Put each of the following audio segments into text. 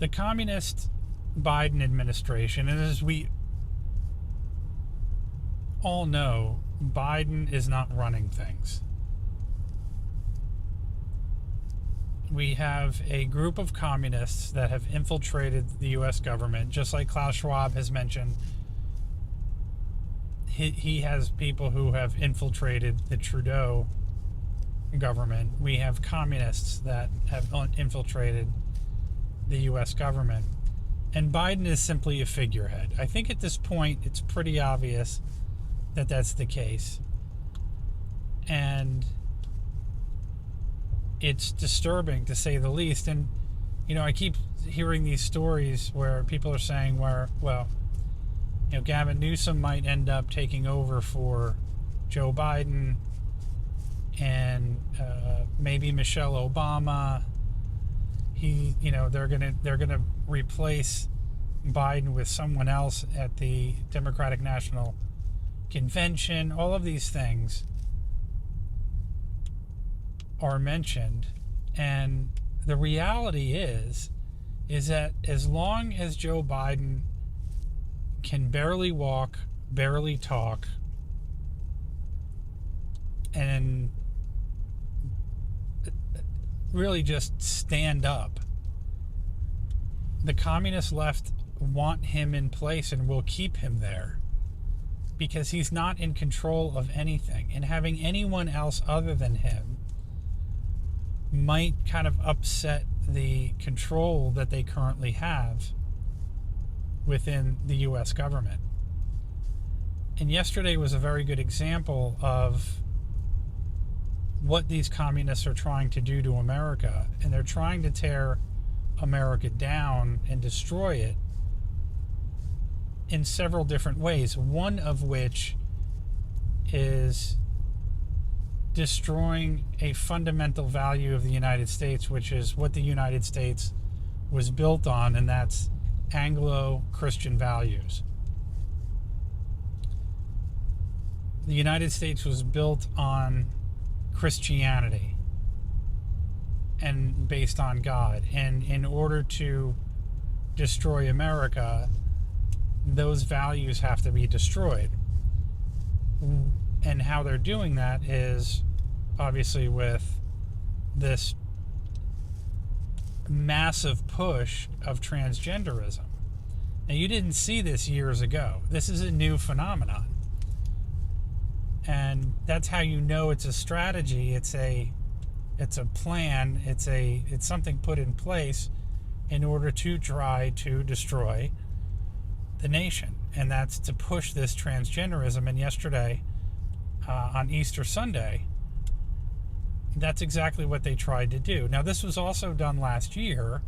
The communist Biden administration, and as we all know, Biden is not running things. We have a group of communists that have infiltrated the U.S. government, just like Klaus Schwab has mentioned. He has people who have infiltrated the Trudeau government. We have communists that have infiltrated the U.S. government. And Biden is simply a figurehead. I think at this point it's pretty obvious that that's the case. And it's disturbing, to say the least. And, you know, I keep hearing these stories where people are saying Gavin Newsom might end up taking over for Joe Biden, and maybe Michelle Obama. They're gonna replace Biden with someone else at the Democratic National Convention. All of these things are mentioned, and the reality is that as long as Joe Biden can barely walk, barely talk, and really just stand up, the communist left want him in place and will keep him there because he's not in control of anything, and having anyone else other than him might kind of upset the control that they currently have within the U.S. government. And yesterday was a very good example of what these communists are trying to do to America, and they're trying to tear America down and destroy it in several different ways, one of which is destroying a fundamental value of the United States, which is what the United States was built on, and that's Anglo-Christian values. The United States was built on Christianity and based on God, and in order to destroy America, those values have to be destroyed. And how they're doing that is obviously with this massive push of transgenderism. Now, you didn't see this years ago. This is a new phenomenon. And that's how you know it's a strategy. It's a plan. It's something put in place in order to try to destroy the nation. And that's to push this transgenderism. And yesterday, on Easter Sunday, that's exactly what they tried to do. Now, this was also done last year,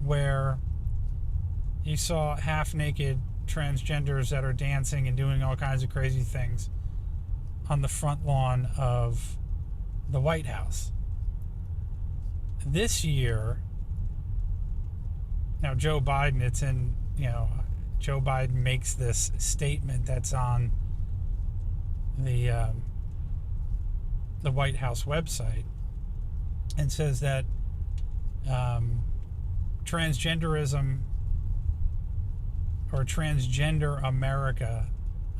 where you saw half-naked transgenders that are dancing and doing all kinds of crazy things on the front lawn of the White House. This year, now Joe Biden, Joe Biden makes this statement that's on the White House website, and says that transgenderism or transgender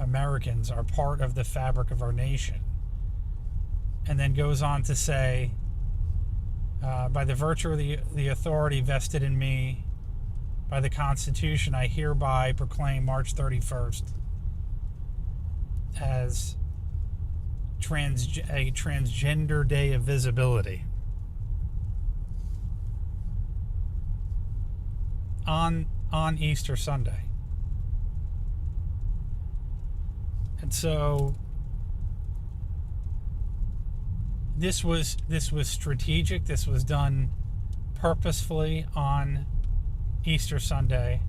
Americans are part of the fabric of our nation, and then goes on to say, by the virtue of the authority vested in me by the Constitution, I hereby proclaim March 31st as a transgender day of visibility on Easter Sunday. And so this was strategic. This was done purposefully on Easter Sunday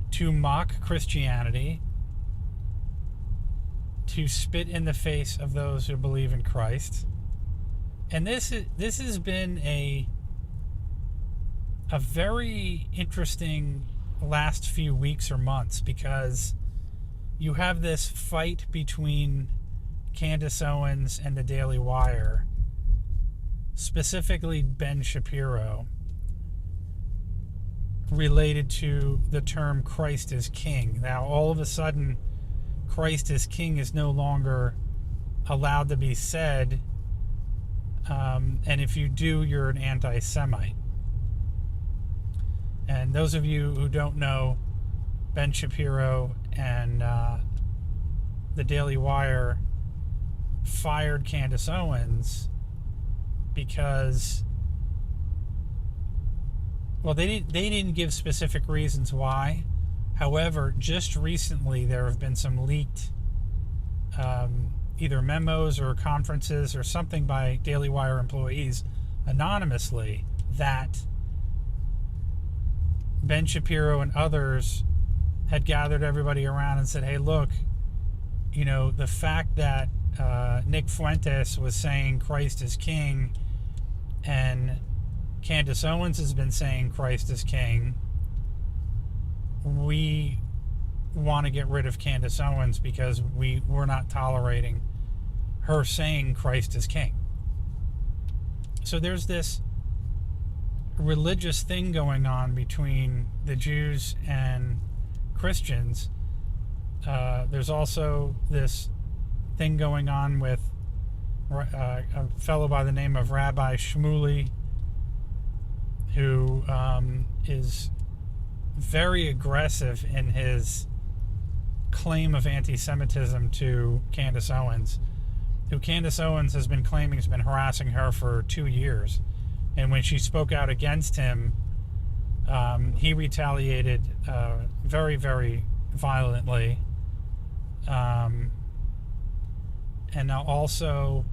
to mock Christianity, to spit in the face of those who believe in Christ. And this has been a very interesting last few weeks or months, because you have this fight between Candace Owens and the Daily Wire, specifically Ben Shapiro, related to the term Christ is King. Now, all of a sudden, Christ is King is no longer allowed to be said, and if you do, you're an anti-Semite. And those of you who don't know, Ben Shapiro and the Daily Wire fired Candace Owens because, well, they didn't give specific reasons why. However, just recently there have been some leaked either memos or conferences or something by Daily Wire employees anonymously that Ben Shapiro and others had gathered everybody around and said, hey, look, you know, the fact that Nick Fuentes was saying Christ is King and Candace Owens has been saying Christ is King, we want to get rid of Candace Owens because we're not tolerating her saying Christ is King. So there's this religious thing going on between the Jews and Christians. There's also this thing going on with a fellow by the name of Rabbi Shmuley, who is very aggressive in his claim of anti-Semitism to Candace Owens, who Candace Owens has been claiming has been harassing her for 2 years. And when she spoke out against him, he retaliated very, very violently. And now also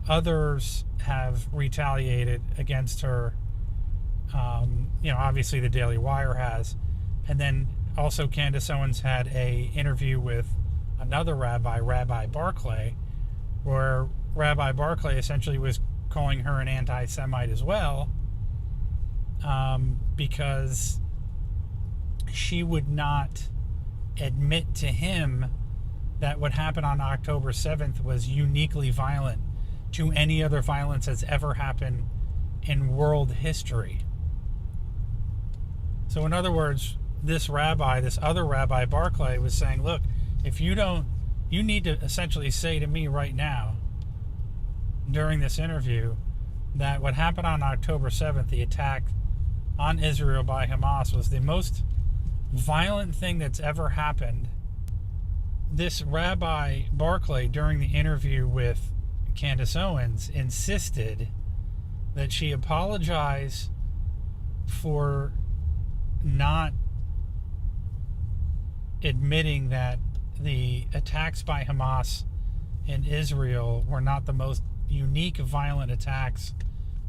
others have retaliated against her. You know, obviously the Daily Wire has. And then also Candace Owens had a interview with another rabbi, Rabbi Barclay, where Rabbi Barclay essentially was calling her an anti-Semite as well, because she would not admit to him that what happened on October 7th was uniquely violent to any other violence that's ever happened in world history. So in other words, this other Rabbi Barclay was saying, look, if you need to essentially say to me right now during this interview that what happened on October 7th, the attack on Israel by Hamas, was the most violent thing that's ever happened. This Rabbi Barclay, during the interview with Candace Owens, insisted that she apologize for not admitting that the attacks by Hamas in Israel were not the most unique, violent attacks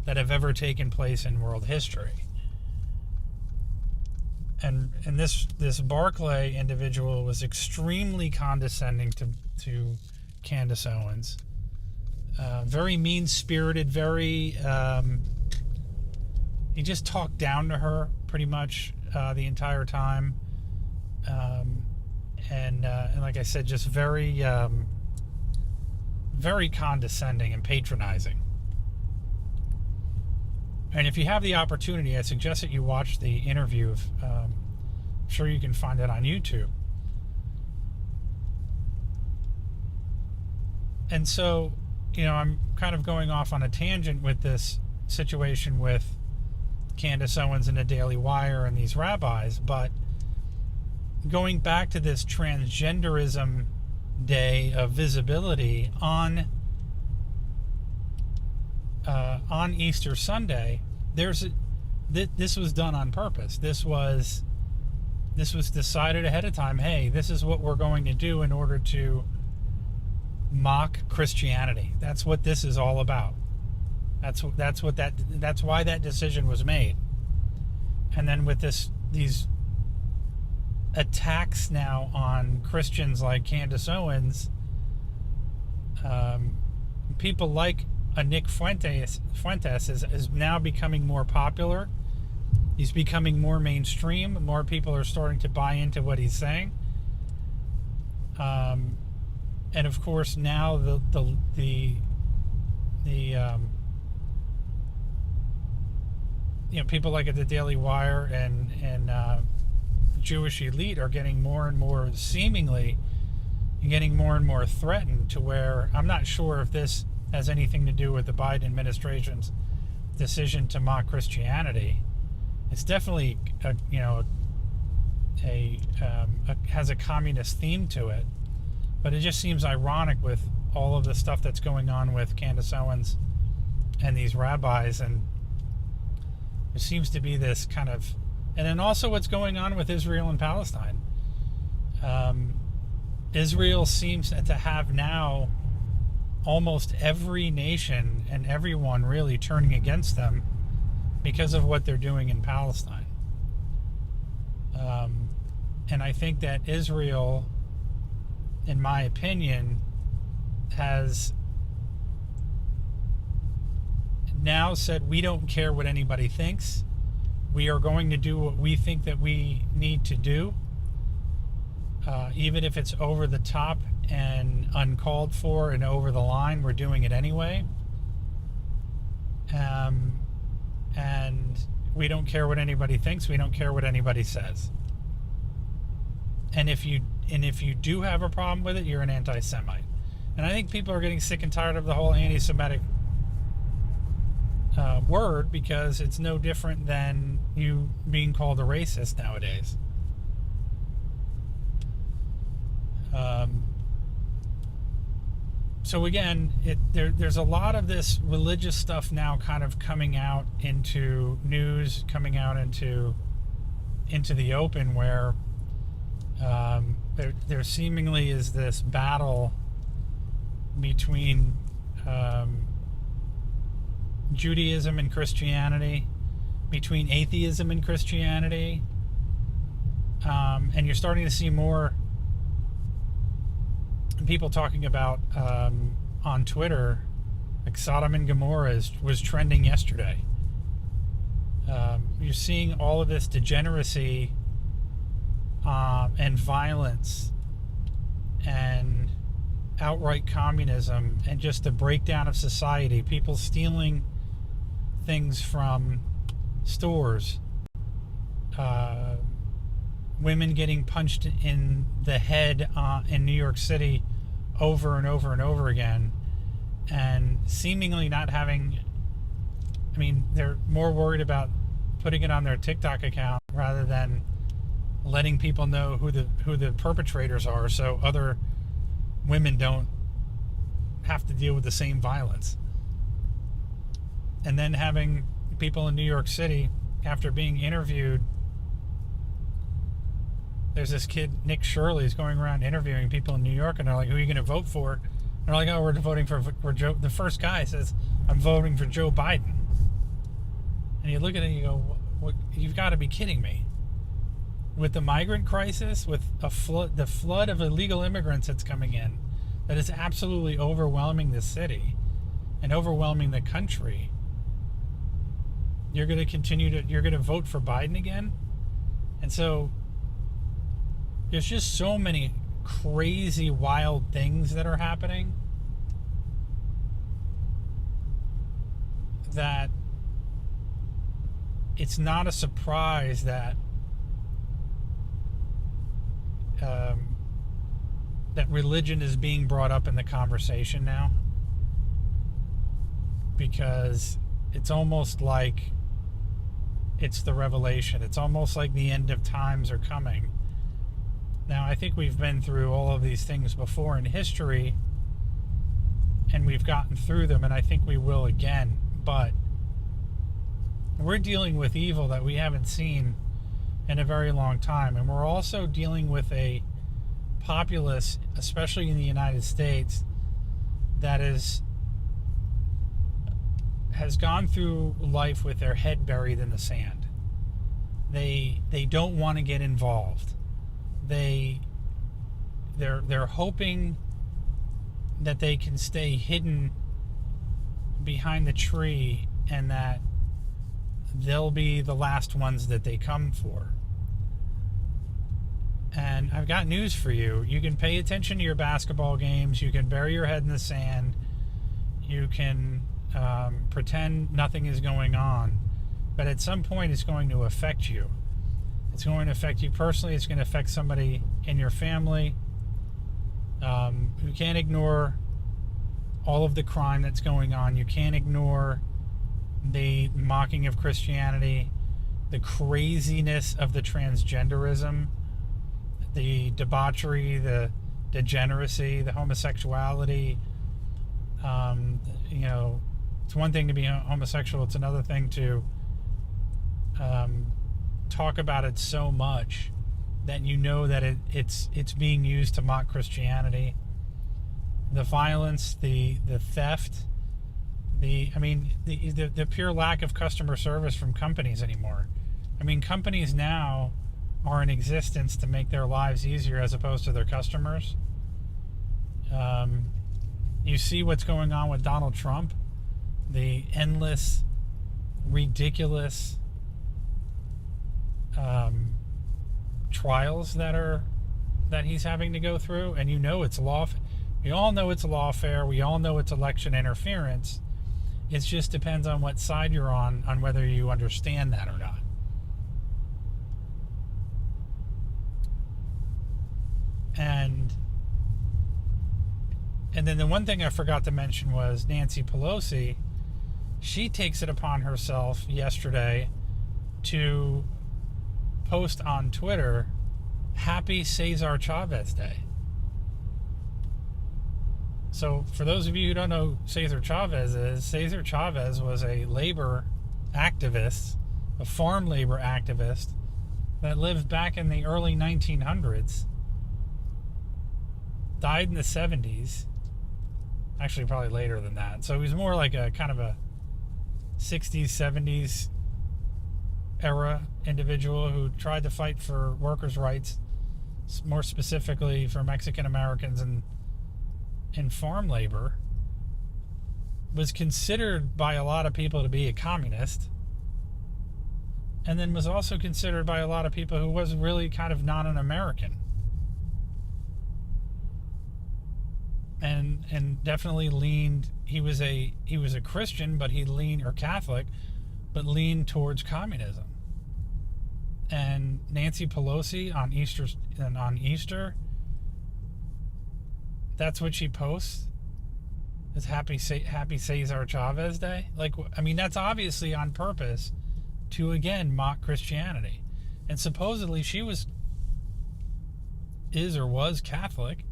that have ever taken place in world history. And this Barclay individual was extremely condescending to Candace Owens. Very mean-spirited, very... he just talked down to her pretty much the entire time. And like I said, just very, very condescending and patronizing. And if you have the opportunity, I suggest that you watch the interview. I'm sure you can find it on YouTube. And so, you know, I'm kind of going off on a tangent with this situation with Candace Owens and the Daily Wire and these rabbis, but going back to this transgenderism day of visibility on Easter Sunday, this was done on purpose. This was decided ahead of time. Hey, this is what we're going to do in order to mock Christianity. That's what this is all about. That's why that decision was made. And then with these attacks now on Christians like Candace Owens, people like a Nick Fuentes is now becoming more popular. He's becoming more mainstream. More people are starting to buy into what he's saying. And of course now people like at the Daily Wire and Jewish elite are getting more and more, seemingly getting more and more threatened, to where I'm not sure if this has anything to do with the Biden administration's decision to mock Christianity. It's definitely has a communist theme to it, but it just seems ironic with all of the stuff that's going on with Candace Owens and these rabbis, and there seems to be this kind of, and then also what's going on with Israel and Palestine. Israel seems to have now almost every nation and everyone really turning against them because of what they're doing in Palestine. And I think that Israel, in my opinion, has now said, we don't care what anybody thinks. We are going to do what we think that we need to do. Even if it's over the top and uncalled for and over the line, we're doing it anyway. And we don't care what anybody thinks. We don't care what anybody says. And if you do have a problem with it, you're an anti-Semite. And I think people are getting sick and tired of the whole anti-Semitic word, because it's no different than you being called a racist nowadays. So again, there's a lot of this religious stuff now kind of coming out into news, coming out into the open, where there seemingly is this battle between Judaism and Christianity, between atheism and Christianity, and you're starting to see more people talking about on Twitter, like Sodom and Gomorrah was trending yesterday. You're seeing all of this degeneracy and violence and outright communism and just the breakdown of society. People stealing things from stores, women getting punched in the head in New York City over and over and over again, and seemingly not having, I mean, they're more worried about putting it on their TikTok account rather than letting people know who the perpetrators are, so other women don't have to deal with the same violence. And then having people in New York City, after being interviewed, there's this kid, Nick Shirley, is going around interviewing people in New York, and they're like, who are you going to vote for? And they're like, oh, we're voting for Joe. The first guy says, I'm voting for Joe Biden. And you look at it and you go, what, you've got to be kidding me. With the migrant crisis, with the flood of illegal immigrants that's coming in, that is absolutely overwhelming the city and overwhelming the country, you're going to vote for Biden again? And so there's just so many crazy, wild things that are happening that it's not a surprise that that religion is being brought up in the conversation now, because it's almost like it's the revelation. It's almost like the end of times are coming. Now, I think we've been through all of these things before in history, and we've gotten through them, and I think we will again, but we're dealing with evil that we haven't seen in a very long time, and we're also dealing with a populace, especially in the United States, that has gone through life with their head buried in the sand. They don't want to get involved. They're hoping that they can stay hidden behind the tree, and that they'll be the last ones that they come for. And I've got news for you. You can pay attention to your basketball games. You can bury your head in the sand. You can pretend nothing is going on. but at some point it's going to affect you. It's going to affect you personally. It's going to affect somebody in your family. You can't ignore all of the crime that's going on. You can't ignore the mocking of Christianity, the craziness of the transgenderism, the debauchery, the degeneracy, the homosexuality. It's one thing to be homosexual. It's another thing to talk about it so much that you know that it's being used to mock Christianity. The violence, the theft, the pure lack of customer service from companies anymore. I mean, companies now are in existence to make their lives easier as opposed to their customers. You see what's going on with Donald Trump, the endless, ridiculous trials that he's having to go through, and it's law. We all know it's lawfare. We all know it's election interference. It just depends on what side you're on whether you understand that or not. And then the one thing I forgot to mention was Nancy Pelosi. She takes it upon herself yesterday to post on Twitter, "Happy Cesar Chavez Day." So for those of you who don't know who Cesar Chavez was a labor activist, a farm labor activist that lived back in the early 1900s, died in the 70s, actually probably later than that. So he was more like a kind of a 60s, 70s era individual who tried to fight for workers' rights, more specifically for Mexican Americans and in farm labor. Was considered by a lot of people to be a communist, and then was also considered by a lot of people who was really kind of not an American, and definitely leaned. He was a Christian, but he leaned, or Catholic, but leaned towards communism. And Nancy Pelosi on Easter, that's what she posts, is happy Cesar Chavez Day. That's obviously on purpose to again mock Christianity. And supposedly she was Catholic.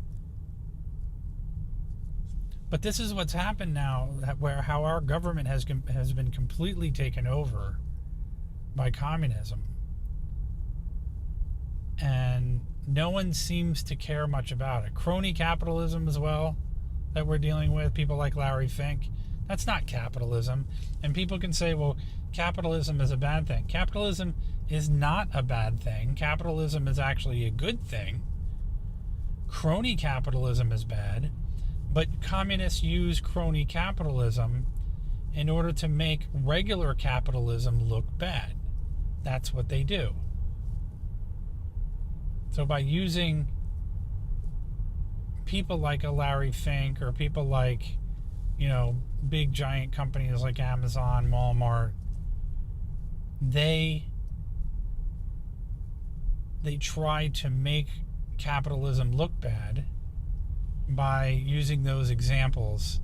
But this is what's happened now, how our government has been completely taken over by communism. And no one seems to care much about it. Crony capitalism as well that we're dealing with, people like Larry Fink. That's not capitalism. And people can say, well, capitalism is a bad thing. Capitalism is not a bad thing. Capitalism is actually a good thing. Crony capitalism is bad, but communists use crony capitalism in order to make regular capitalism look bad. That's what they do. So by using people like a Larry Fink, or people like, big giant companies like Amazon, Walmart, they try to make capitalism look bad by using those examples,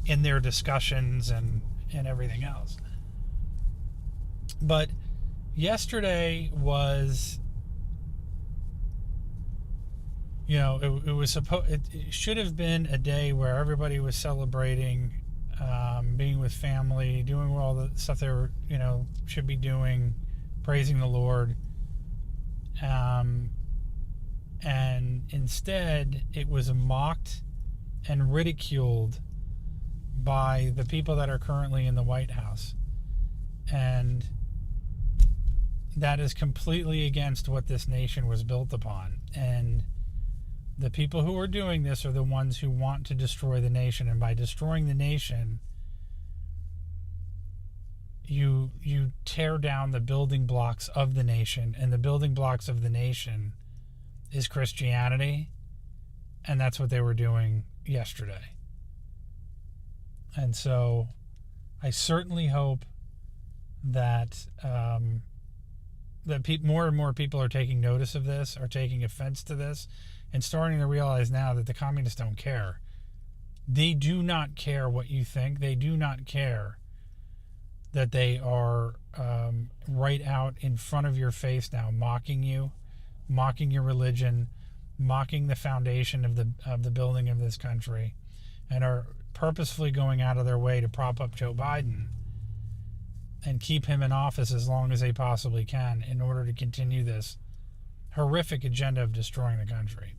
in their discussions and everything else. But yesterday was, it should have been a day where everybody was celebrating, being with family, doing all the stuff they were, should be doing, praising the Lord. And instead it was mocked and ridiculed by the people that are currently in the White House. And that is completely against what this nation was built upon. And the people who are doing this are the ones who want to destroy the nation. And by destroying the nation, you tear down the building blocks of the nation. And the building blocks of the nation is Christianity. And that's what they were doing yesterday. And so I certainly hope that more and more people are taking notice of this, are taking offense to this, and starting to realize now that the communists don't care. They do not care what you think. They do not care that they are right out in front of your face now, mocking you, mocking your religion, mocking the foundation of the building of this country, and are purposefully going out of their way to prop up Joe Biden and keep him in office as long as they possibly can in order to continue this horrific agenda of destroying the country.